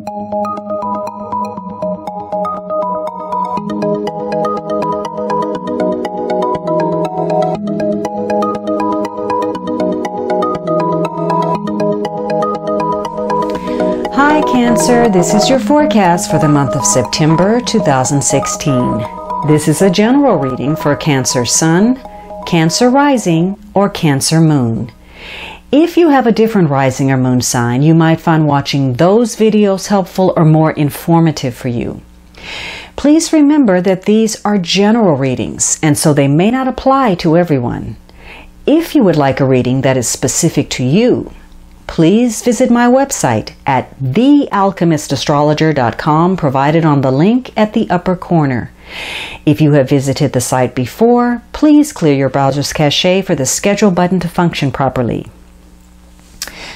Hi Cancer, this is your forecast for the month of September 2016. This is a general reading for Cancer Sun, Cancer Rising, or Cancer Moon. If you have a different rising or moon sign, you might find watching those videos helpful or more informative for you. Please remember that these are general readings, and so they may not apply to everyone. If you would like a reading that is specific to you, please visit my website at thealchemistastrologer.com, provided on the link at the upper corner. If you have visited the site before, please clear your browser's cache for the schedule button to function properly.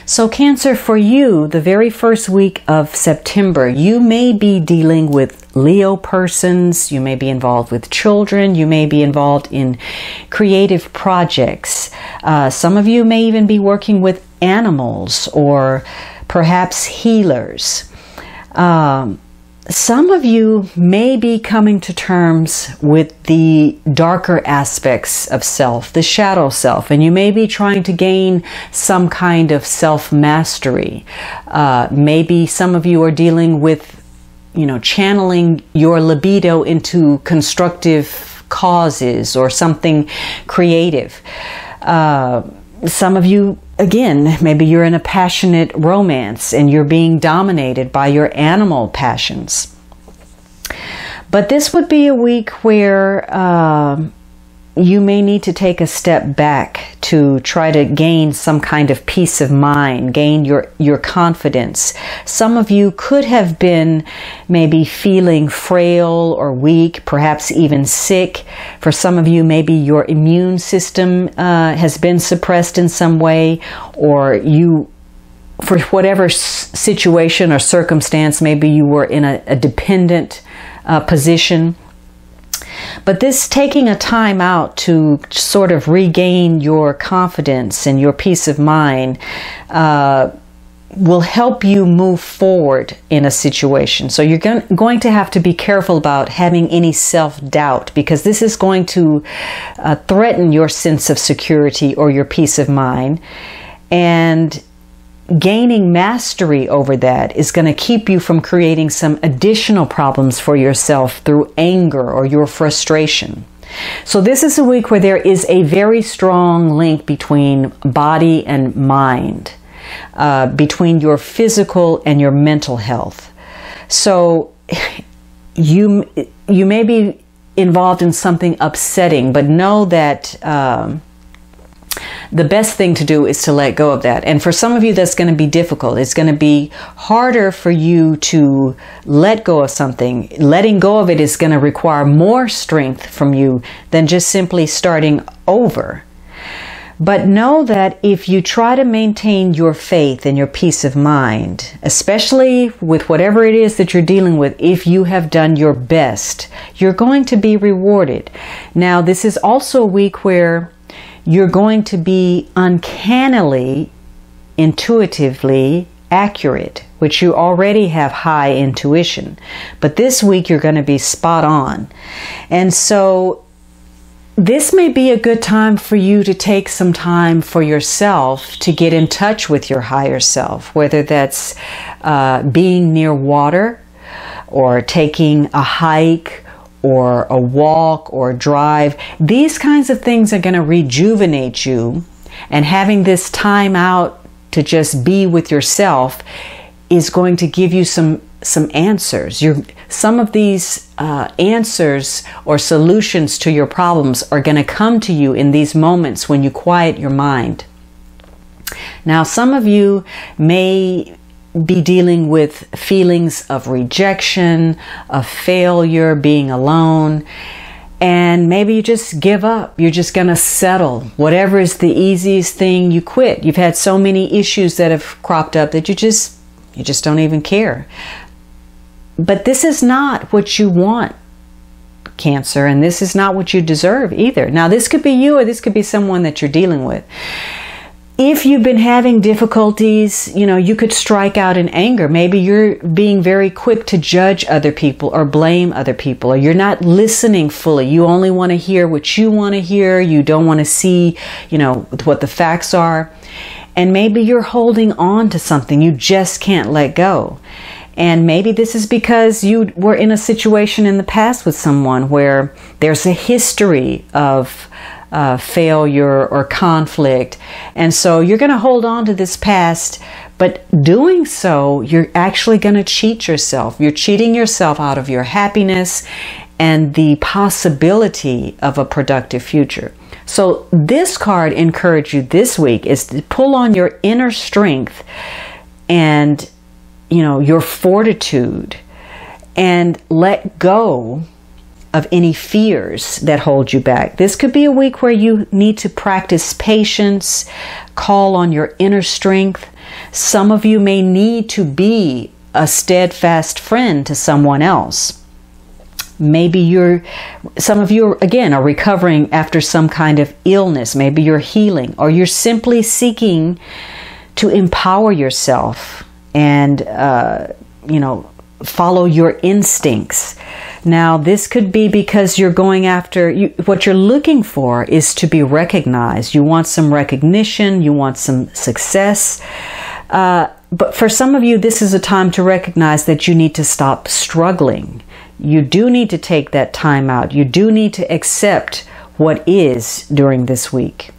So Cancer, for you, the very first week of September, you may be dealing with Leo persons, you may be involved with children, you may be involved in creative projects. Some of you may even be working with animals or perhaps healers. Some of you may be coming to terms with the darker aspects of self, the shadow self, and you may be trying to gain some kind of self-mastery. Maybe some of you are dealing with, channeling your libido into constructive causes or something creative. Some of you, again, maybe you're in a passionate romance and you're being dominated by your animal passions. But this would be a week where you may need to take a step back to try to gain some kind of peace of mind, gain your confidence. Some of you could have been maybe feeling frail or weak, perhaps even sick. For some of you, maybe your immune system has been suppressed in some way, or you, for whatever situation or circumstance, maybe you were in a dependent position. But this taking a time out to sort of regain your confidence and your peace of mind will help you move forward in a situation. So you're going to have to be careful about having any self-doubt, because this is going to threaten your sense of security or your peace of mind. And gaining mastery over that is going to keep you from creating some additional problems for yourself through anger or your frustration. So this is a week where there is a very strong link between body and mind, between your physical and your mental health. So you may be involved in something upsetting, but know that the best thing to do is to let go of that. And for some of you, that's going to be difficult. It's going to be harder for you to let go of something. Letting go of it is going to require more strength from you than just simply starting over. But know that if you try to maintain your faith and your peace of mind, especially with whatever it is that you're dealing with, if you have done your best, you're going to be rewarded. Now, this is also a week where you're going to be uncannily, intuitively accurate, which you already have high intuition. But this week you're going to be spot on. And so this may be a good time for you to take some time for yourself to get in touch with your higher self, whether that's being near water or taking a hike or a walk or drive. These kinds of things are going to rejuvenate you, and having this time out to just be with yourself is going to give you some answers. Some of these answers or solutions to your problems are going to come to you in these moments when you quiet your mind. Now, some of you may be dealing with feelings of rejection, of failure, being alone, and maybe you just give up. You're just going to settle. Whatever is the easiest thing, you quit. You've had so many issues that have cropped up that you just don't even care. But this is not what you want, Cancer, and this is not what you deserve either. Now, this could be you, or this could be someone that you're dealing with. If you've been having difficulties, you could strike out in anger. Maybe you're being very quick to judge other people or blame other people, or you're not listening fully. You only want to hear what you want to hear. You don't want to see, what the facts are. And maybe you're holding on to something you just can't let go. And maybe this is because you were in a situation in the past with someone where there's a history of failure or conflict. And so you're going to hold on to this past, but doing so, you're actually going to cheat yourself. You're cheating yourself out of your happiness and the possibility of a productive future. So this card encourages you this week is to pull on your inner strength and, your fortitude, and let go of any fears that hold you back. This could be a week where you need to practice patience, call on your inner strength. Some of you may need to be a steadfast friend to someone else. Maybe some of you, again, are recovering after some kind of illness. Maybe you're healing, or you're simply seeking to empower yourself and, follow your instincts. Now, this could be because you're going after, what you're looking for is to be recognized. You want some recognition, you want some success. But for some of you, this is a time to recognize that you need to stop struggling. You do need to take that time out. You do need to accept what is during this week.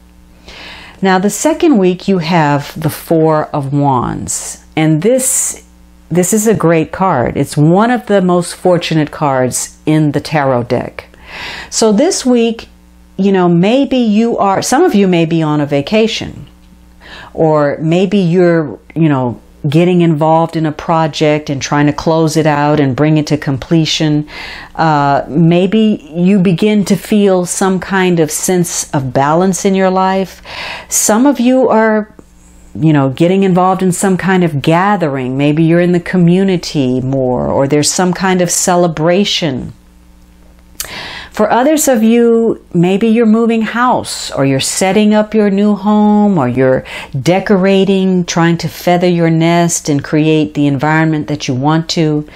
Now, the second week, you have the Four of Wands. And this is a great card. It's one of the most fortunate cards in the tarot deck. So this week, maybe some of you may be on a vacation, or maybe you're, getting involved in a project and trying to close it out and bring it to completion. Maybe you begin to feel some kind of sense of balance in your life. Some of you are getting involved in some kind of gathering. Maybe you're in the community more, or there's some kind of celebration. For others of you, maybe you're moving house, or you're setting up your new home, or you're decorating, trying to feather your nest and create the environment that you want to.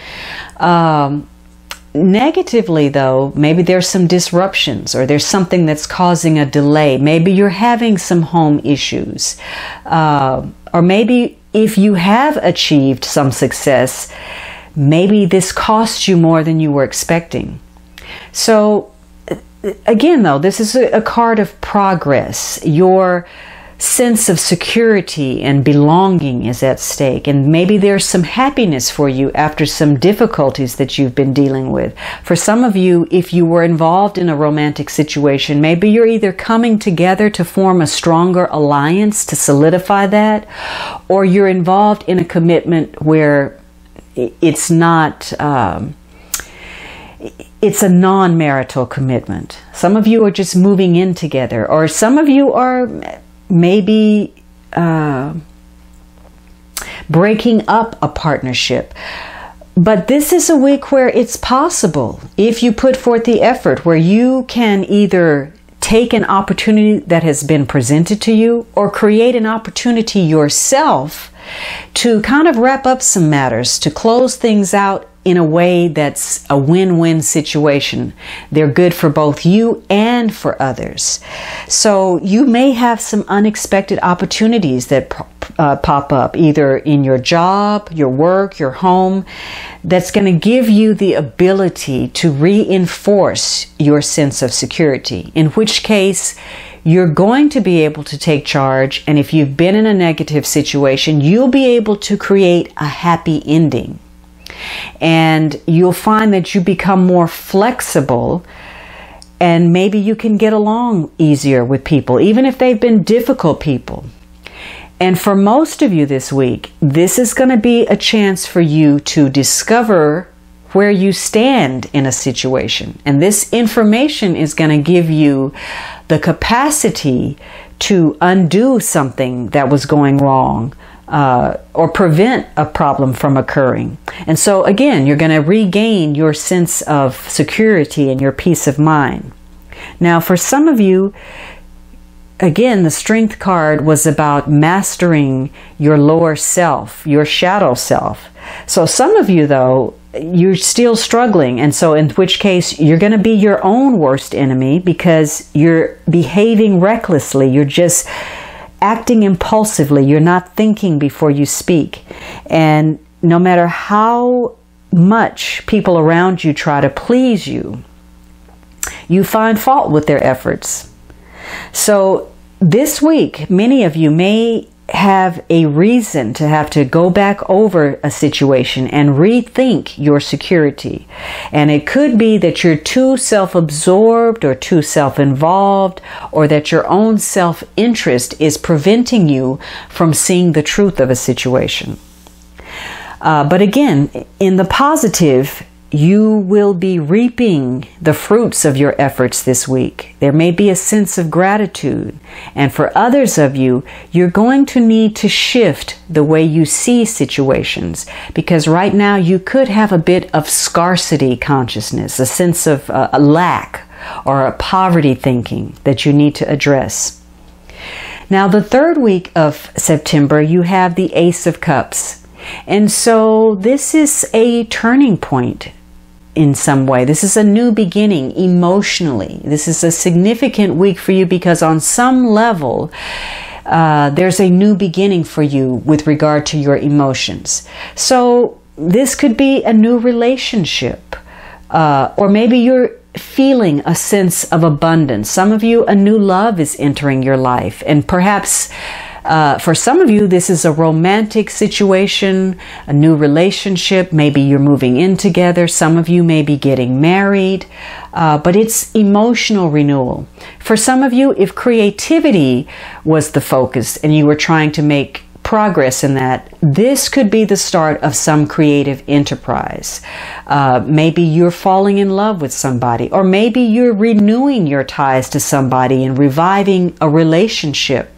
Negatively, though, maybe there's some disruptions, or there's something that's causing a delay. Maybe you're having some home issues. Or maybe if you have achieved some success, maybe this cost you more than you were expecting. So, again, though, this is a card of progress. Your sense of security and belonging is at stake, and maybe there's some happiness for you after some difficulties that you've been dealing with. For some of you, if you were involved in a romantic situation, maybe you're either coming together to form a stronger alliance to solidify that, or you're involved in a commitment where it's not it's a non-marital commitment. Some of you are just moving in together, or some of you are maybe breaking up a partnership. But this is a week where it's possible, if you put forth the effort, where you can either take an opportunity that has been presented to you, or create an opportunity yourself to kind of wrap up some matters, to close things out in a way that's a win-win situation. They're good for both you and for others. So you may have some unexpected opportunities that pop up, either in your job, your work, your home, that's going to give you the ability to reinforce your sense of security, in which case you're going to be able to take charge. And if you've been in a negative situation, you'll be able to create a happy ending. And you'll find that you become more flexible, and maybe you can get along easier with people, even if they've been difficult people. And for most of you this week, this is going to be a chance for you to discover where you stand in a situation. And this information is going to give you the capacity to undo something that was going wrong, or prevent a problem from occurring. And so again, you're going to regain your sense of security and your peace of mind. Now, for some of you, again, the Strength card was about mastering your lower self, your shadow self. So some of you, though, you're still struggling, and so in which case you're going to be your own worst enemy because you're behaving recklessly. You're just acting impulsively. You're not thinking before you speak. And no matter how much people around you try to please you, you find fault with their efforts. So this week, many of you may have a reason to have to go back over a situation and rethink your security. And it could be that you're too self-absorbed or too self-involved, or that your own self-interest is preventing you from seeing the truth of a situation. But again, in the positive, you will be reaping the fruits of your efforts this week. There may be a sense of gratitude. And for others of you, you're going to need to shift the way you see situations, because right now you could have a bit of scarcity consciousness, a sense of a lack or a poverty thinking that you need to address. Now, the third week of September, you have the Ace of Cups. And so this is a turning point in some way. This is a new beginning emotionally. This is a significant week for you because on some level, there's a new beginning for you with regard to your emotions. So this could be a new relationship, or maybe you're feeling a sense of abundance. Some of you, a new love is entering your life, and perhaps for some of you, this is a romantic situation, a new relationship. Maybe you're moving in together. Some of you may be getting married, but it's emotional renewal. For some of you, if creativity was the focus and you were trying to make progress in that, this could be the start of some creative enterprise. Maybe you're falling in love with somebody, or maybe you're renewing your ties to somebody and reviving a relationship.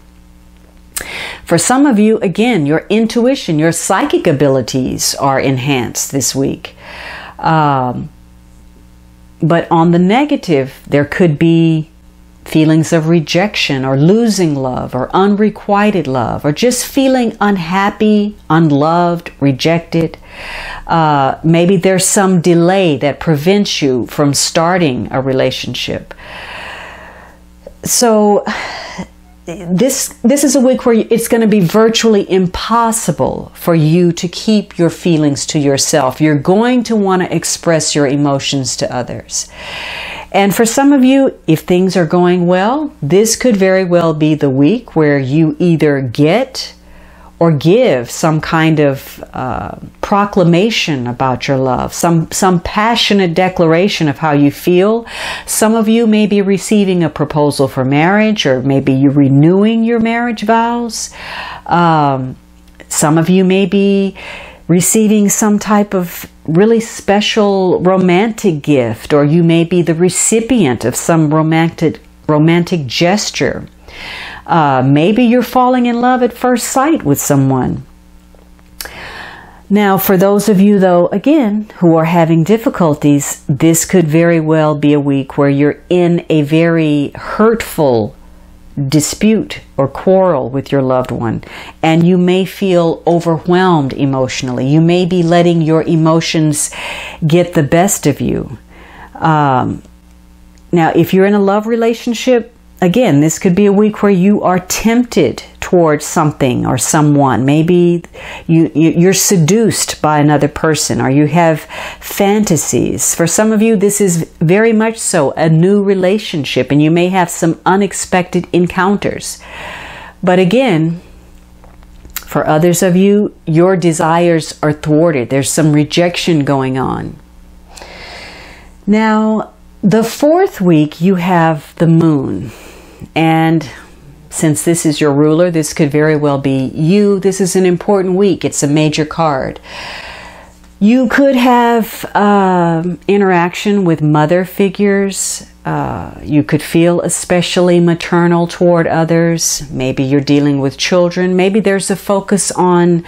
For some of you, again, your intuition, your psychic abilities are enhanced this week. But on the negative, there could be feelings of rejection or losing love or unrequited love, or just feeling unhappy, unloved, rejected. Maybe there's some delay that prevents you from starting a relationship. So this is a week where it's going to be virtually impossible for you to keep your feelings to yourself. You're going to want to express your emotions to others. And for some of you, if things are going well, this could very well be the week where you either get or give some kind of proclamation about your love, some passionate declaration of how you feel. Some of you may be receiving a proposal for marriage, or maybe you're renewing your marriage vows. Some of you may be receiving some type of really special romantic gift, or you may be the recipient of some romantic gesture. Maybe you're falling in love at first sight with someone. Now, for those of you, though, again, who are having difficulties, this could very well be a week where you're in a very hurtful dispute or quarrel with your loved one, and you may feel overwhelmed emotionally. You may be letting your emotions get the best of you. Now, if you're in a love relationship, again, this could be a week where you are tempted towards something or someone. Maybe you're seduced by another person, or you have fantasies. For some of you, this is very much so a new relationship, and you may have some unexpected encounters. But again, for others of you, your desires are thwarted. There's some rejection going on. Now, the fourth week, you have the moon. And since this is your ruler, this could very well be you. This is an important week. It's a major card. You could have interaction with mother figures. You could feel especially maternal toward others. Maybe you're dealing with children. Maybe there's a focus on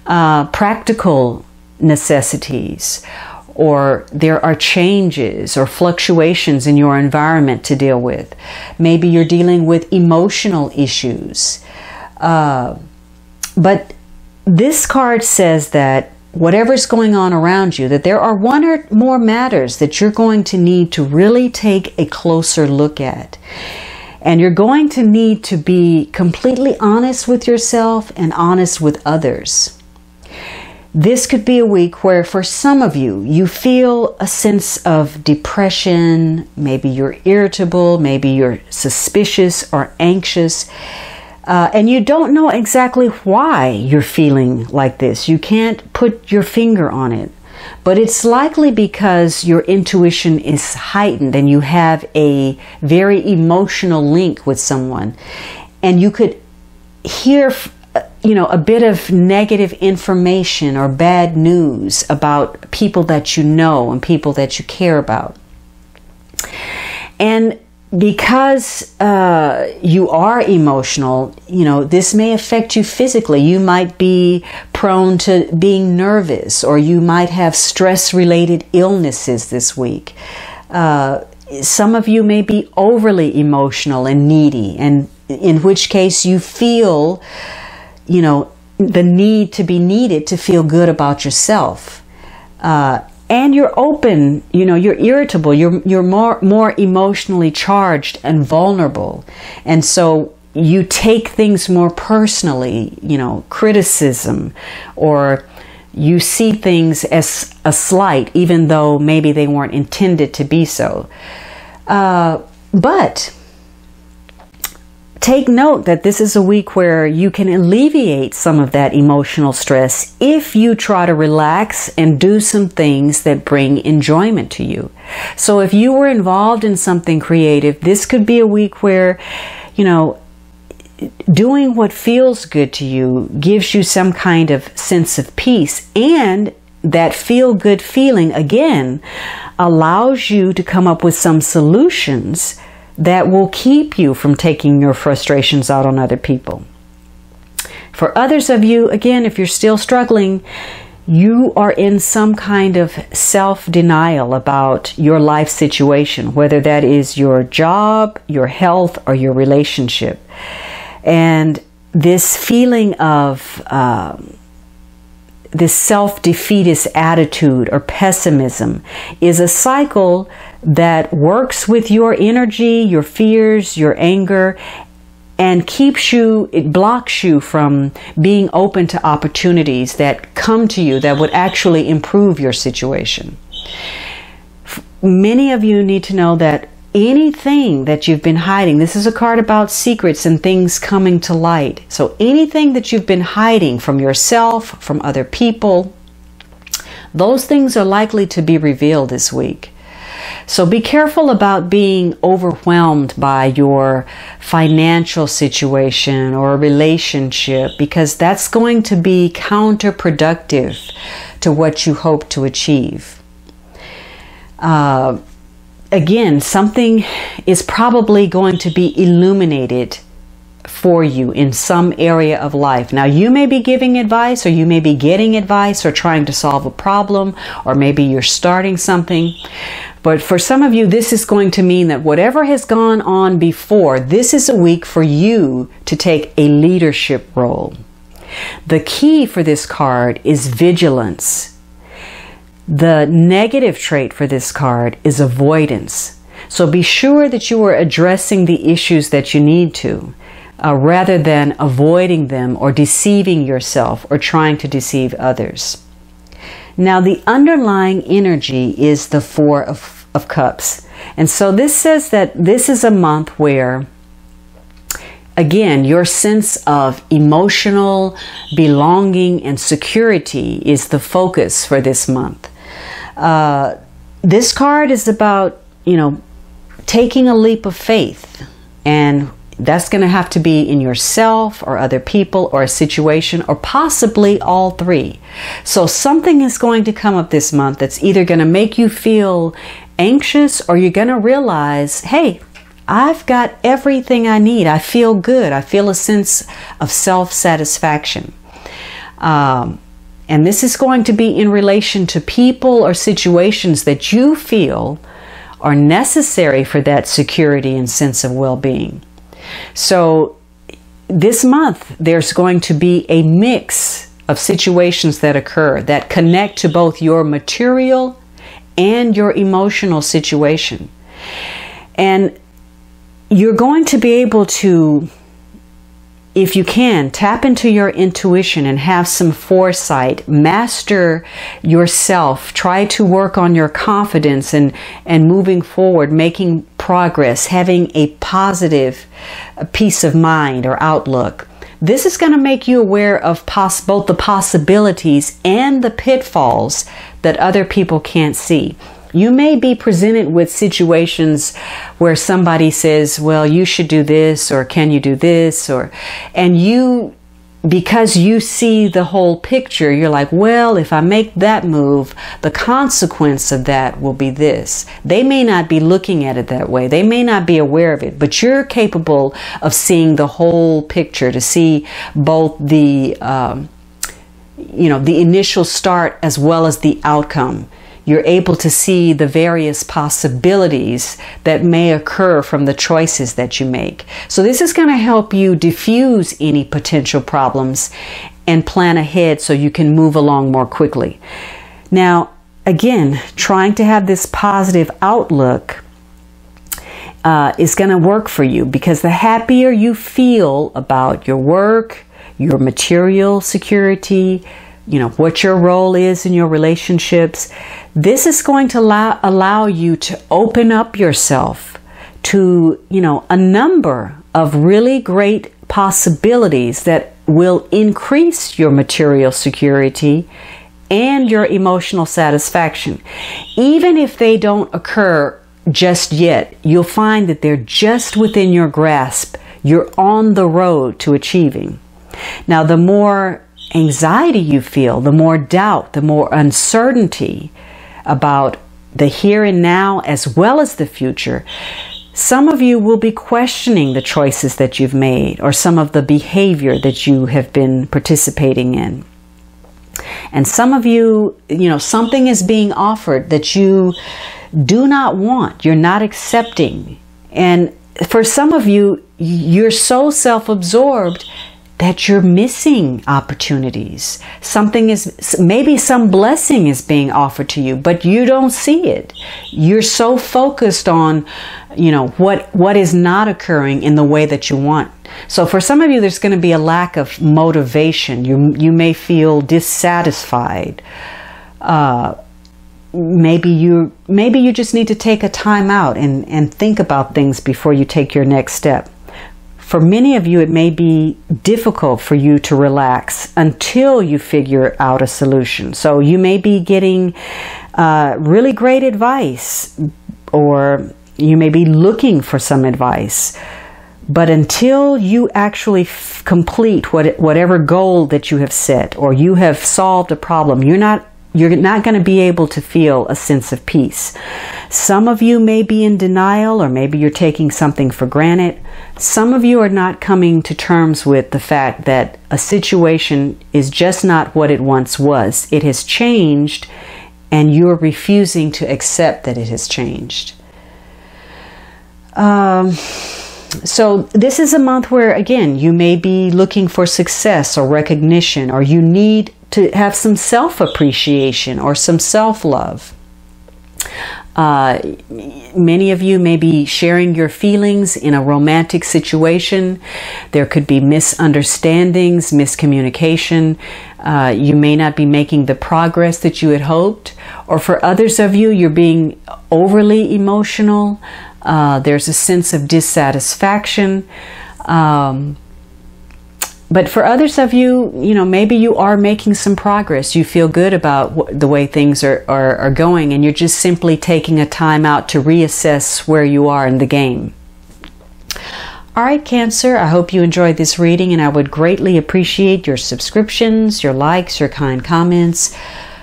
practical necessities. or there are changes or fluctuations in your environment to deal with. Maybe you're dealing with emotional issues. But this card says that whatever's going on around you, that there are one or more matters that you're going to need to really take a closer look at. And you're going to need to be completely honest with yourself and honest with others. This could be a week where for some of you, you feel a sense of depression. Maybe you're irritable, maybe you're suspicious or anxious. And you don't know exactly why you're feeling like this. You can't put your finger on it. But it's likely because your intuition is heightened and you have a very emotional link with someone. And you could hear, a bit of negative information or bad news about people that you know and people that you care about. And because you are emotional, this may affect you physically. You might be prone to being nervous, or you might have stress-related illnesses this week. Some of you may be overly emotional and needy, and in which case you feel, the need to be needed to feel good about yourself. And you're open, you're irritable, you're more emotionally charged and vulnerable. And so you take things more personally, criticism, or you see things as a slight, even though maybe they weren't intended to be so. But take note that this is a week where you can alleviate some of that emotional stress if you try to relax and do some things that bring enjoyment to you. So if you were involved in something creative, this could be a week where, doing what feels good to you gives you some kind of sense of peace, and that feel-good feeling, again, allows you to come up with some solutions that will keep you from taking your frustrations out on other people. For others of you, again, if you're still struggling, you are in some kind of self-denial about your life situation, whether that is your job, your health, or your relationship. And this feeling of this self-defeatist attitude or pessimism is a cycle that works with your energy, your fears, your anger, and it blocks you from being open to opportunities that come to you that would actually improve your situation. Many of you need to know that anything that you've been hiding, this is a card about secrets and things coming to light. So anything that you've been hiding from yourself, from other people, those things are likely to be revealed this week. So be careful about being overwhelmed by your financial situation or a relationship, because that's going to be counterproductive to what you hope to achieve. Again, something is probably going to be illuminated for you in some area of life. Now, you may be giving advice, or you may be getting advice, or trying to solve a problem, or maybe you're starting something. But for some of you, this is going to mean that whatever has gone on before, this is a week for you to take a leadership role. The key for this card is vigilance. The negative trait for this card is avoidance. So be sure that you are addressing the issues that you need to, rather than avoiding them or deceiving yourself or trying to deceive others. Now, the underlying energy is the Four of Cups. And so this says that this is a month where, again, your sense of emotional belonging and security is the focus for this month. This card is about, taking a leap of faith, and that's going to have to be in yourself or other people or a situation, or possibly all three. So something is going to come up this month that's either going to make you feel anxious, or you're going to realize, hey, I've got everything I need. I feel good. I feel a sense of self-satisfaction. And this is going to be in relation to people or situations that you feel are necessary for that security and sense of well-being. So this month, there's going to be a mix of situations that occur that connect to both your material and your emotional situation. And you're going to be able to, if you can, tap into your intuition and have some foresight, master yourself, try to work on your confidence and moving forward, making progress, having a positive peace of mind or outlook. This is going to make you aware of both the possibilities and the pitfalls that other people can't see. You may be presented with situations where somebody says, well, you should do this, or can you do this, and you, because you see the whole picture, you're like, well, if I make that move, the consequence of that will be this. They may not be looking at it that way. They may not be aware of it, but you're capable of seeing the whole picture, to see both the, the initial start as well as the outcome. You're able to see the various possibilities that may occur from the choices that you make. So this is going to help you diffuse any potential problems and plan ahead so you can move along more quickly. Now, again, trying to have this positive outlook is going to work for you, because the happier you feel about your work, your material security, what your role is in your relationships, this is going to allow you to open up yourself to, a number of really great possibilities that will increase your material security and your emotional satisfaction. Even if they don't occur just yet, you'll find that they're just within your grasp. You're on the road to achieving. Now, the more anxiety you feel, the more doubt, the more uncertainty about the here and now as well as the future, some of you will be questioning the choices that you've made or some of the behavior that you have been participating in. And some of you, something is being offered that you do not want, you're not accepting. And for some of you, you're so self-absorbed that you're missing opportunities. Maybe some blessing is being offered to you, but you don't see it. You're so focused on, what is not occurring in the way that you want. So for some of you, there's going to be a lack of motivation. You may feel dissatisfied. Maybe you just need to take a time out and think about things before you take your next step. For many of you, it may be difficult for you to relax until you figure out a solution. So you may be getting really great advice, or you may be looking for some advice. But until you actually complete whatever goal that you have set, or you have solved a problem, you're not going to be able to feel a sense of peace. Some of you may be in denial, or maybe you're taking something for granted. Some of you are not coming to terms with the fact that a situation is just not what it once was. It has changed, and you're refusing to accept that it has changed. So this is a month where, again, you may be looking for success or recognition, or you need to have some self-appreciation or some self-love. Many of you may be sharing your feelings in a romantic situation. There could be misunderstandings, miscommunication. You may not be making the progress that you had hoped. Or for others of you, you're being overly emotional. There's a sense of dissatisfaction. But for others of you, maybe you are making some progress. You feel good about the way things are going, and you're just simply taking a time out to reassess where you are in the game. All right, Cancer, I hope you enjoyed this reading, and I would greatly appreciate your subscriptions, your likes, your kind comments.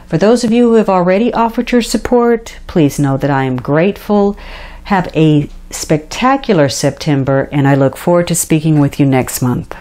For those of you who have already offered your support, please know that I am grateful. Have a spectacular September, and I look forward to speaking with you next month.